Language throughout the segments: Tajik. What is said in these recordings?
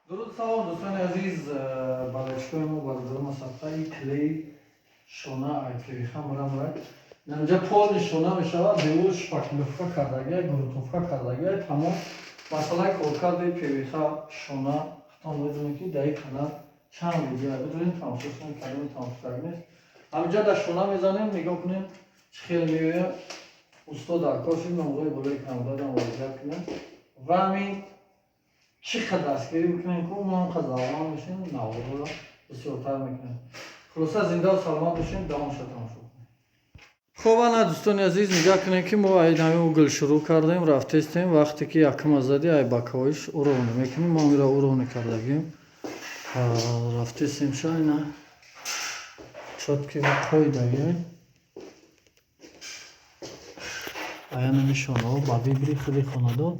درود سلام دوستان عزیز، بالشکوی ما بردارم ساخته این کلی شونه ایتری خمرم را نمجا پول شونه میشود دیو شپاکلوفکا کردگی گروتوفکا کردگی تمام مسئله کارکرد پیویخا شونه ختم بدونی که در این کانال چند ویدیو بدونیم تماشا کنیم کلمه تماشا کنیم. همینجا در شونه میزنیم نگاه کنیم چه خیلی میوه استاد آکاشی موقعی بالای کانال دادم وارد کنیم و همین چقدر دستگیری میکنیم که اون قضاوان میشیم نوارو را بسیارتر میکنیم. خلاصه زنده و سلامت باشیم. دوام شد تماشا کنیم. خوب انا دوستان عزیز نگاه کنیم که ما اینمی اوگل شروع کردیم رفته استیم وقتی که یکم آزادی ای باکویش اورونه میکنیم ما میره اورونه کردگیم رفته استیم شاینا چطکی و قوی داریم اینا میشونه با بیبری خیلی خونده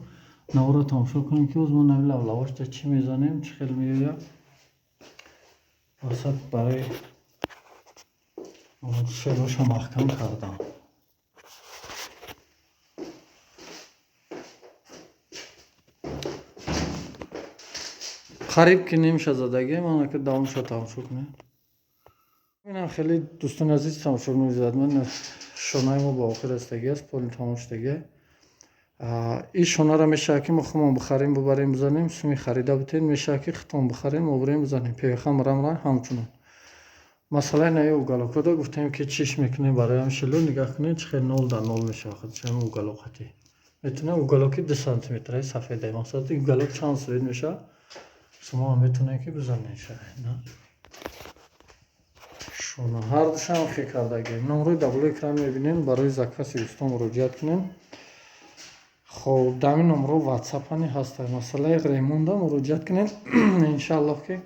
نورا تماشا کنیم که ما نمی لولواش تا چی میزنیم چه خیلی میوه وسط برای شیلوش محکم کردم. قریب که نمیشه زدگی من که دوام شد تماشا کنیم. اینم خیلی دوستان عزیز تماشا میزد من شونای ما با آخر استگی است پول تماشاگی این شونه را میشه که ما خودمون بخریم ببریم بزنیم سومی خریده بتین میشه که خودمون بخریم و بریم بزنیم پیخم رم همچنان مثلا نه اوگالوکو گفتیم که چیش میکنیم برای هم شلو نگاه کنید چه نول در نول میشه آخر چه اوگالوکتی میتونه اوگالوکی 2 سانتی متر سفیده مقصد اوگالوک چند سوید میشه شما هم میتونه که بزنید نه شونه هر دوش هم خیلی کردگی نمروی دبلو اکران میبینین برای زکاسی دوستان مراجعت کنین. خب دمی نمرو واتساپانی هسته مسئله ریمونده مراجعت کنین انشالله که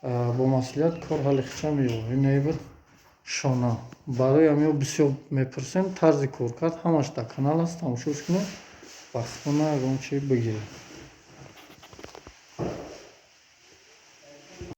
با مسئولیت کار حال خیشه میبود. این نیبود شونه برای همیو بسیار میپرسین طرز کار کرد همش در کانال هست تماشاش کنین وقت کنه اگه اون چی بگیریم.